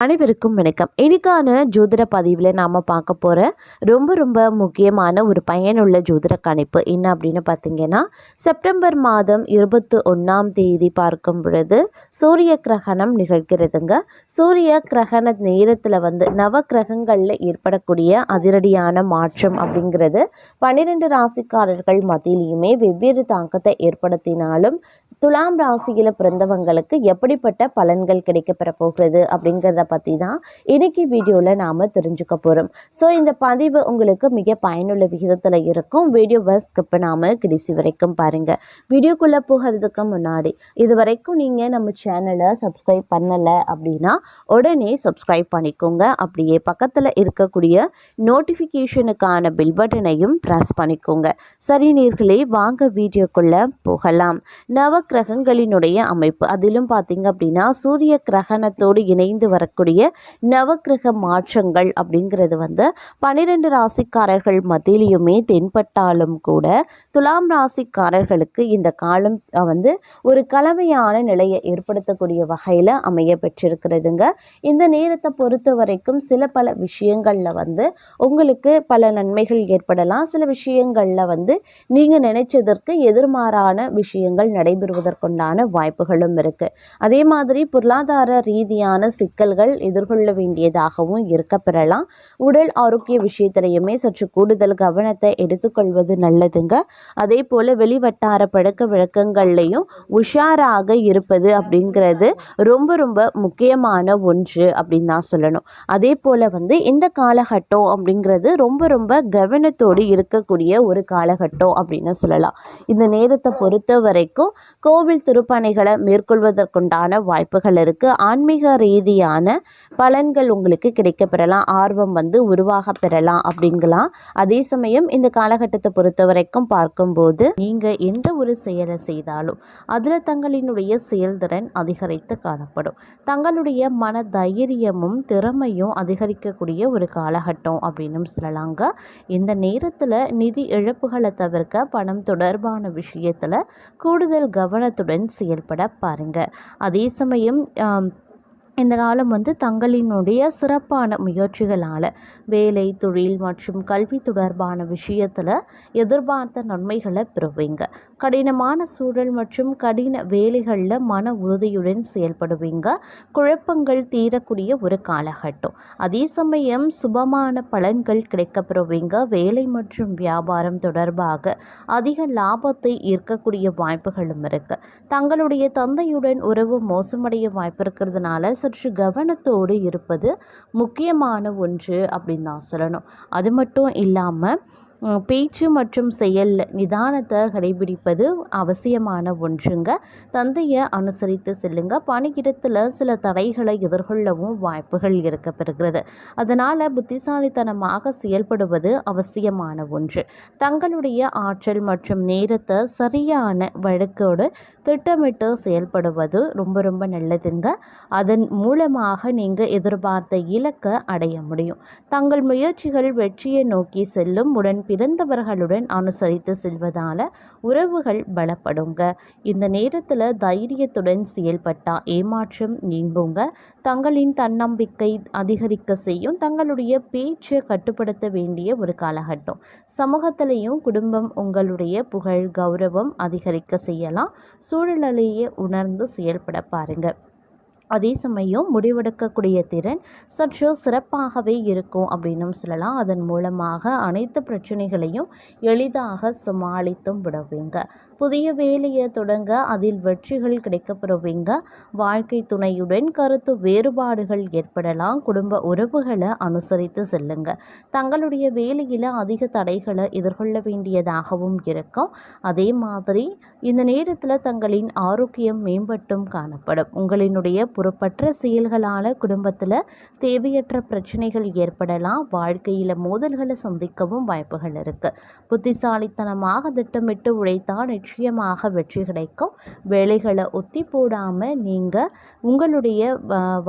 அனைவருக்கும் வணக்கம். இன்னைக்கான ஜோதிட பதிவில் நாம் பார்க்க போகிற ரொம்ப முக்கியமான ஒரு பயனுள்ள ஜோதிட கணிப்பு என்ன அப்படின்னு பார்த்தீங்கன்னா, செப்டம்பர் மாதம் 21ஆம் தேதி பார்க்கும் பொழுது சூரிய கிரகணம் நிகழ்கிறதுங்க. சூரிய கிரகண நேரத்தில் நவ கிரகங்களில் ஏற்படக்கூடிய அதிரடியான மாற்றம் அப்படிங்கிறது 12 ராசிக்காரர்கள் மத்தியிலையுமே வெவ்வேறு தாக்கத்தை ஏற்படுத்தினாலும் துலாம் ராசியில் பிறந்தவங்களுக்கு எப்படிப்பட்ட பலன்கள் கிடைக்கப்பெற போகிறது அப்படிங்கிறத பற்றி தான் இன்னைக்கு வீடியோவில் நாம் தெரிஞ்சுக்க போகிறோம். ஸோ இந்த பதிவு உங்களுக்கு மிக பயனுள்ள விகிதத்தில் இருக்கும். வீடியோவை ஸ்கிப் பண்ணாமல் கடைசி வரைக்கும் பாருங்கள். வீடியோக்குள்ளே போகிறதுக்கு முன்னாடி இது வரைக்கும் நீங்கள் நம்ம சேனலை சப்ஸ்கிரைப் பண்ணலை அப்படின்னா உடனே சப்ஸ்கிரைப் பண்ணிக்கோங்க. அப்படியே பக்கத்தில் இருக்கக்கூடிய நோட்டிஃபிகேஷனுக்கான பெல் பட்டனையும் ப்ரெஸ் பண்ணிக்கோங்க. சரி நேயர்களே, வாங்க வீடியோக்குள்ளே போகலாம். நவ கிரகங்களினுடைய அமைப்பு, அதிலும் பார்த்தீங்க அப்படின்னா சூரிய கிரகணத்தோடு இணைந்து வரக்கூடிய நவக்கிரக மாற்றங்கள் அப்படிங்கிறது 12 ராசிக்காரர்கள் மத்தியிலையுமே தென்பட்டாலும் கூட துலாம் ராசிக்காரர்களுக்கு இந்த காலம் ஒரு கலவையான நிலையை ஏற்படுத்தக்கூடிய வகையில் அமைய பெற்றிருக்கிறதுங்க. இந்த நேரத்தை பொறுத்த வரைக்கும் பல விஷயங்களில் உங்களுக்கு பல நன்மைகள் ஏற்படலாம். சில விஷயங்களில் நீங்கள் நினைச்சதற்கு எதிர்மாறான விஷயங்கள் நடைபெறுவதற்குண்டான வாய்ப்புகளும் இருக்குது. அதே மாதிரி பொருளாதார ரீதியான சிக்கல்கள் எதிர்கொள்ள வேண்டியதாகவும் இருக்க பெறலாம். உடல் ஆரோக்கிய விஷயத்திலையுமே சற்று கூடுதல் கவனத்தை எடுத்துக்கொள்வது நல்லதுங்க. அதே போல் வெளிவட்டார பழக்க வழக்கங்கள்லையும் உஷாராக இருப்பது அப்படிங்கிறது ரொம்ப முக்கியமான ஒன்று அப்படின்னு தான் சொல்லணும். அதே போல் இந்த காலகட்டம் அப்படிங்கிறது ரொம்ப கவனத்தோடு இருக்கக்கூடிய ஒரு காலகட்டம் அப்படின்னு சொல்லலாம். இந்த நேரத்தை பொறுத்த வரைக்கும் கோவில் திருப்பணிகளை மேற்கொள்வதற்குண்டான வாய்ப்புகள் இருக்குது. ஆன்மீக ரீதியான பலன்கள் உங்களுக்கு கிடைக்க பெறலாம். ஆர்வம் உருவாக பெறலாம் அப்படிங்கலாம். அதே சமயம் இந்த காலகட்டத்தை பொறுத்த வரைக்கும் பார்க்கும்போது நீங்கள் எந்த ஒரு செயலை செய்தாலும் அதில் தங்களினுடைய செயல்திறன் அதிகரித்து காணப்படும். தங்களுடைய மன தைரியமும் திறமையும் அதிகரிக்கக்கூடிய ஒரு காலகட்டம் அப்படின்னு சொல்லலாங்க. இந்த நேரத்தில் நிதி இழப்புகளை தவிர்க்க பணம் தொடர்பான விஷயத்தில் கூடுதல் கவனத்துடன் செயல்பட பாருங்க. அதே சமயம் இந்த காலம் தங்களினுடைய சிறப்பான முயற்சிகளால் வேலை, தொழில் மற்றும் கல்வி தொடர்பான விஷயத்தில் எதிர்பார்த்த நன்மைகளை பெறுவீங்க. கடினமான சூழல் மற்றும் கடின வேலைகளில் மன உறுதியுடன் செயல்படுவீங்க. குழப்பங்கள் தீரக்கூடிய ஒரு காலகட்டம். அதே சமயம் சுபமான பலன்கள் கிடைக்கப்பெறுவீங்க. வேலை மற்றும் வியாபாரம் தொடர்பாக அதிக லாபத்தை ஈர்க்கக்கூடிய வாய்ப்புகளும் இருக்குது. தங்களுடைய தந்தையுடன் உறவு மோசமடைய வாய்ப்பு இருக்கிறதுனால சற்று கவனத்தோடு இருப்பது முக்கியமான ஒன்று அப்படின்னு தான் சொல்லணும். அது மட்டும் இல்லாமல் பேச்சு மற்றும் செயல் நிதானத்தை கடைபிடிப்பது அவசியமான ஒன்றுங்க. தந்தையை அனுசரித்து செல்லுங்க. பணியிடத்தில் சில தடைகளை எதிர்கொள்ளவும் வாய்ப்புகள் இருக்க பெறுகிறது. அதனால் புத்திசாலித்தனமாக செயல்படுவது அவசியமான ஒன்று. தங்களுடைய ஆற்றல் மற்றும் நேரத்தை சரியான வழக்கோடு திட்டமிட்டு செயல்படுவது ரொம்ப நல்லதுங்க. அதன் மூலமாக நீங்கள் எதிர்பார்த்த இலக்கை அடைய முடியும். தங்கள் முயற்சிகள் வெற்றியை நோக்கி செல்லும். உடன் பிறந்தவர்களுடன் அனுசரித்து செல்வதால் உறவுகள் பலப்படுங்க. இந்த நேரத்தில் தைரியத்துடன் செயல்பட்டால் ஏமாற்றம் நீங்குங்க. தங்களின் தன்னம்பிக்கை அதிகரிக்க செய்யும். தங்களுடைய பேச்சை கட்டுப்படுத்த வேண்டிய ஒரு காலகட்டம். சமூகத்திலையும் குடும்பம் உங்களுடைய புகழ் கௌரவம் அதிகரிக்க செய்யலாம். சூழ்நிலையை உணர்ந்து செயல்பட பாருங்க. அதே சமயம் முடிவெடுக்கக்கூடிய திறன் சற்று சிறப்பாகவே இருக்கும் அப்படின்னு சொல்லலாம். அதன் மூலமாக அனைத்து பிரச்சனைகளையும் எளிதாக சமாளித்தும் விடுவீங்க. புதிய வேலையை தொடங்க அதில் வெற்றிகள் கிடைக்கப்பெறுவீங்க. வாழ்க்கை துணையுடன் கருத்து வேறுபாடுகள் ஏற்படலாம். குடும்ப உறவுகளை அனுசரித்து செல்லுங்க. தங்களுடைய வேலையில் அதிக தடைகளை எதிர்கொள்ள வேண்டியதாகவும் இருக்கும். அதே மாதிரி இந்த நேரத்தில் தங்களின் ஆரோக்கியம் மேம்பட்டும் காணப்படும். உங்களினுடைய பொறுப்பற்ற செயல்களால் குடும்பத்தில் தேவையற்ற பிரச்சனைகள் ஏற்படலாம். வாழ்க்கையில் மோதல்களை சந்திக்கவும் வாய்ப்புகள் இருக்குது. புத்திசாலித்தனமாக திட்டமிட்டு உழைத்தால் நிச்சயமாக வெற்றி கிடைக்கும். வேலைகளை ஒத்தி போடாமல் நீங்கள் உங்களுடைய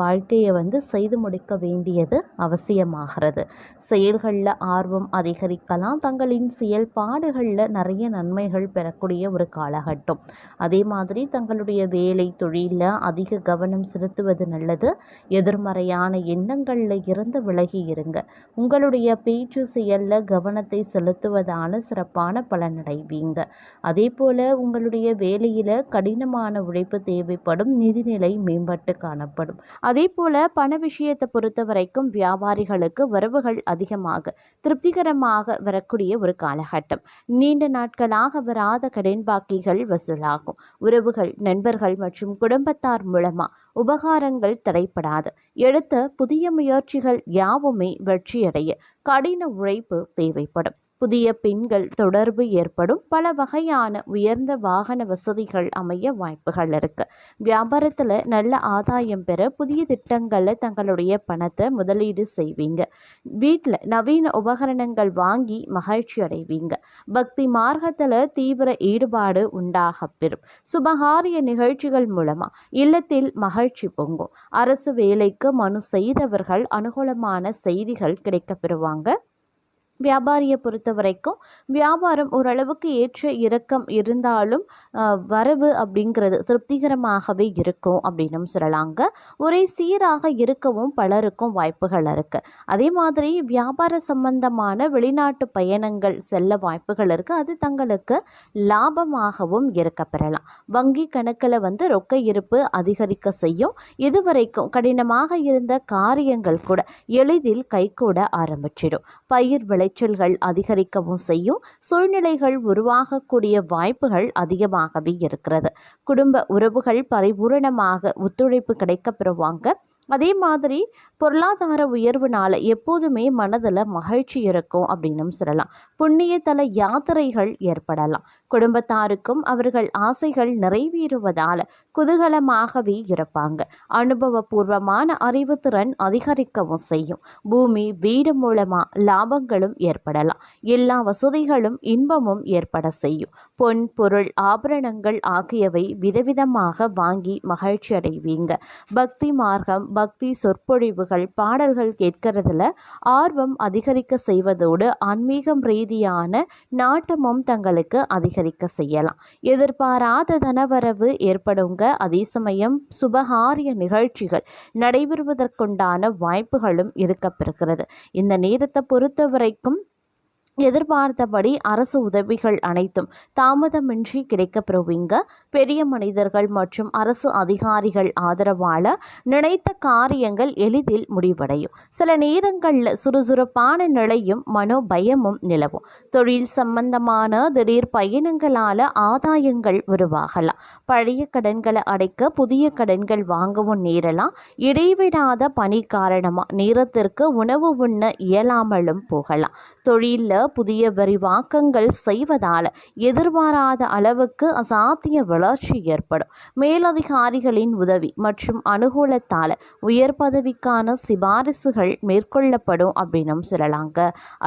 வாழ்க்கையை செய்து முடிக்க வேண்டியது அவசியமாகிறது. செயல்களில் ஆர்வம் அதிகரிக்கலாம். தங்களின் செயல்பாடுகளில் நிறைய நன்மைகள் பெறக்கூடிய ஒரு காலகட்டம். அதே மாதிரி தங்களுடைய வேலை தொழிலில் அதிக கவனம் செலுத்துவது நல்லது. எதிர்மறையான எண்ணங்களில் இருந்து விலகி இருங்க. உங்களுடைய பேச்சு செயலில் கவனத்தை செலுத்துவதால் சிறப்பான பலனடைவீங்க. அதே போல் உங்களுடைய வேலையில் கடினமான உழைப்பு தேவைப்படும். நிதிநிலை மேம்பட்டு காணப்படும். அதே போல் பண விஷயத்தை பொறுத்த வரைக்கும் வியாபாரிகளுக்கு வரவுகள் அதிகமாக திருப்திகரமாக வரக்கூடிய ஒரு காலகட்டம். நீண்ட நாட்களாக வராத கடன் பாக்கிகள் வசூலாகும். உறவுகள், நண்பர்கள் மற்றும் குடும்பத்தார் மூலமா உபகாரங்கள் தடைப்படாது. எடுத்த புதிய முயற்சிகள் யாவுமே வெற்றியடைய கடின உழைப்பு தேவைப்படும். புதிய பெண்கள் தொடர்பு ஏற்படும். பல வகையான உயர்ந்த வாகன வசதிகள் அமைய வாய்ப்புகள் இருக்கு. வியாபாரத்தில் நல்ல ஆதாயம் பெற புதிய திட்டங்களில் தங்களுடைய பணத்தை முதலீடு செய்வீங்க. வீட்டில் நவீன உபகரணங்கள் வாங்கி மகிழ்ச்சி அடைவீங்க. பக்தி மார்க்கத்தில் தீவிர ஈடுபாடு உண்டாக பெறும். சுபகாரிய நிகழ்ச்சிகள் மூலமா இல்லத்தில் மகிழ்ச்சி பொங்கும். அரசு வேலைக்கு மனு செய்தவர்கள் அனுகூலமான செய்திகள் கிடைக்க பெறுவாங்க. வியாபாரியை பொறுத்த வரைக்கும் வியாபாரம் ஓரளவுக்கு ஏற்ற இறக்கம் இருந்தாலும் வரவு அப்படிங்கிறது திருப்திகரமாகவே இருக்கும் அப்படின்னு சொல்லலாங்க. ஒரே சீராக இருக்கவும் பலருக்கும் வாய்ப்புகள் இருக்குது. அதே மாதிரி வியாபார சம்பந்தமான வெளிநாட்டு பயணங்கள் செல்ல வாய்ப்புகள் இருக்குது. அது தங்களுக்கு லாபமாகவும் இருக்க பெறலாம். வங்கி கணக்கில் ரொக்க இருப்பு அதிகரிக்க செய்யும். இதுவரைக்கும் கடினமாக இருந்த காரியங்கள் கூட எளிதில் கைகூட ஆரம்பிச்சிடும். பயிர் விளைச்சல்கள் அதிகரிக்கவும் செய்யும். சூழ்நிலைகள் உருவாகக்கூடிய வாய்ப்புகள் அதிகமாகவே இருக்கிறது. குடும்ப உறவுகள் பரிபூரணமாக ஒத்துழைப்பு கிடைக்க பெறுவாங்க. அதே மாதிரி பொருளாதார உயர்வுனால எப்போதுமே மனதில் மகிழ்ச்சி இருக்கும் அப்படின்னு சொல்லலாம். புண்ணியத்தல யாத்திரைகள் ஏற்படலாம். குடும்பத்தாருக்கும் அவர்கள் ஆசைகள் நிறைவேறுவதால் குதூகலமாகவே இருப்பாங்க. அனுபவபூர்வமான அறிவுத்திறன் அதிகரிக்கவும் செய்யும். பூமி, வீடு மூலமா லாபங்களும் ஏற்படலாம். எல்லா வசதிகளும் இன்பமும் ஏற்பட செய்யும். பொன், பொருள், ஆபரணங்கள் ஆகியவை விதவிதமாக வாங்கி மகிழ்ச்சி அடைவீங்க. பக்தி மார்க்கம், பக்தி சொற்பொழிவுகள், பாடல்கள் கேட்கறதுல ஆர்வம் அதிகரிக்க செய்வதோடு ஆன்மீகம் ரீதியான நாட்டமும் தங்களுக்கு அதிகரிக்க செய்யலாம். எதிர்பாராத தனவரவு ஏற்படுங்க. அதே சமயம் சுபகாரிய நிகழ்ச்சிகள் நடைபெறுவதற்குண்டான வாய்ப்புகளும் இருக்கப்பெறுகிறது. இந்த நேரத்தை பொறுத்த வரைக்கும் எதிர்பார்த்தபடி அரசு உதவிகள் அனைத்தும் தாமதமின்றி கிடைக்கப்பெறுவீங்க. பெரிய மனிதர்கள் மற்றும் அரசு அதிகாரிகள் ஆதரவால் நினைத்த காரியங்கள் எளிதில் முடிவடையும். சில நேரங்களில் சுறுசுறுப்பான நிலையும் மனோபயமும் நிலவும். தொழில் சம்பந்தமான திடீர் பயணங்களால் ஆதாயங்கள் உருவாகலாம். பழைய கடன்களை அடைக்க புதிய கடன்கள் வாங்கவும் நேரலாம். இடைவிடாத பணி காரணமாக நேரத்திற்கு உணவு உண்ண இயலாமலும் போகலாம். தொழிலில் புதிய விரிவாக்கங்கள் செய்வதால் எதிர்பாராத அளவுக்கு அசாத்திய வளர்ச்சி ஏற்படும். மேலதிகாரிகளின் உதவி மற்றும் அனுகூலத்தால் உயர் பதவிக்கான சிபாரிசுகள் மேற்கொள்ளப்படும் அப்படின்னு சொல்லலாங்க.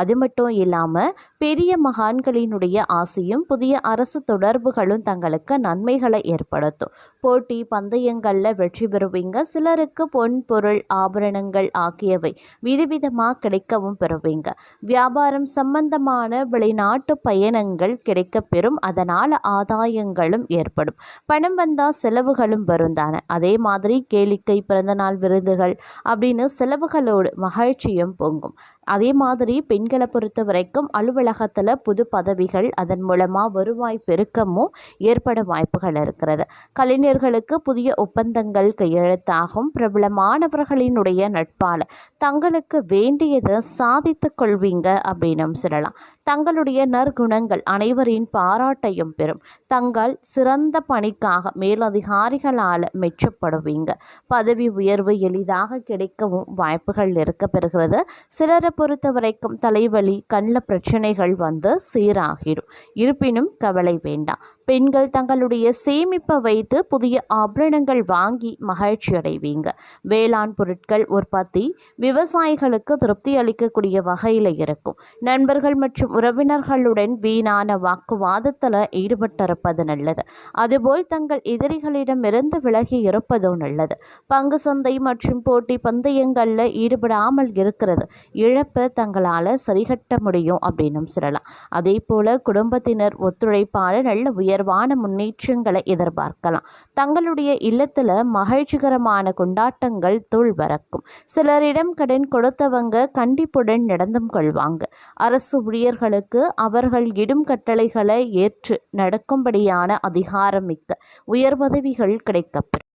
அது மட்டும் இல்லாமல் பெரிய மகான்களினுடைய ஆசையும் புதிய அரசு தொடர்புகளும் தங்களுக்கு நன்மைகளை ஏற்படுத்தும். போட்டி பந்தயங்களில் வெற்றி பெறுவீங்க. சிலருக்கு பொன், பொருள், ஆபரணங்கள் ஆகியவை விதவிதமாக கிடைக்கவும் பெறுவீங்க. வியாபாரம் சம்பந்தமான வெளிநாட்டு பயணங்கள் கிடைக்க பெறும். அதனால் ஆதாயங்களும் ஏற்படும். பணம் வந்தால் செலவுகளும் வரும் தானே. அதே மாதிரி கேளிக்கை, பிறந்தநாள் விருதுகள் அப்படின்னு செலவுகளோடு மகிழ்ச்சியும் பொங்கும். அதே மாதிரி பெண்களை பொறுத்த வரைக்கும் அலுவலகத்தில் புது பதவிகள், அதன் மூலமாக வருவாய் பெருக்கமும் ஏற்பட வாய்ப்புகள் இருக்கிறது. கலைஞர்களுக்கு புதிய ஒப்பந்தங்கள் கையெழுத்தாகும். பிரபலமானவர்களினுடைய நட்பால் தங்களுக்கு வேண்டியதை சாதித்து கொள்வீங்க அப்படின்னு சொல்லலாம். தங்களுடைய நற்குணங்கள் அனைவரின் பாராட்டையும் பெறும். தங்கள் சிறந்த பணிக்காக மேலதிகாரிகளால் மெச்சப்படுவீங்க. பதவி உயர்வு எளிதாக கிடைக்கவும் வாய்ப்புகள் இருக்க பெறுகிறது. சிலரை பொறுத்த வரைக்கும் தலைவலி, கண்ணில் பிரச்சனைகள் சீராகிடும். இருப்பினும் கவலை வேண்டாம். பெண்கள் தங்களுடைய சேமிப்பை வைத்து புதிய ஆபரணங்கள் வாங்கி மகிழ்ச்சி அடைவீங்க. வேளாண் பொருட்கள் உற்பத்தி விவசாயிகளுக்கு திருப்தி அளிக்கக்கூடிய வகையில் இருக்கும். நண்பர்கள் மற்றும் உறவினர்களுடன் வீணான வாக்குவாதத்தில் ஈடுபட்டிருப்பது நல்லது. அதுபோல் தங்கள் எதிரிகளிடமிருந்து விலகி இருப்பதோ நல்லது. பங்கு சந்தை மற்றும் போட்டி பந்தயங்களில் ஈடுபடாமல் இருக்கிறது இழப்பு தங்களால் சரிகட்ட முடியும் அப்படின்னு சொல்லலாம். அதே போல குடும்பத்தினர் ஒத்துழைப்பால் நல்ல உயர்வான முன்னேற்றங்களை எதிர்பார்க்கலாம். தங்களுடைய இல்லத்தில் மகிழ்ச்சிகரமான கொண்டாட்டங்கள் தூள் பறக்கும். சிலரிடம் கடன் கொடுத்தவங்க கண்டிப்புடன் நடந்தும் கொள்வாங்க. அரசு ஊழியர்களுக்கு அவர்கள் இடும் கட்டளைகளை ஏற்று நடக்கும்படியான அதிகாரம் மிக்க உயர் பதவிகள் கிடைக்கப்பெறும்.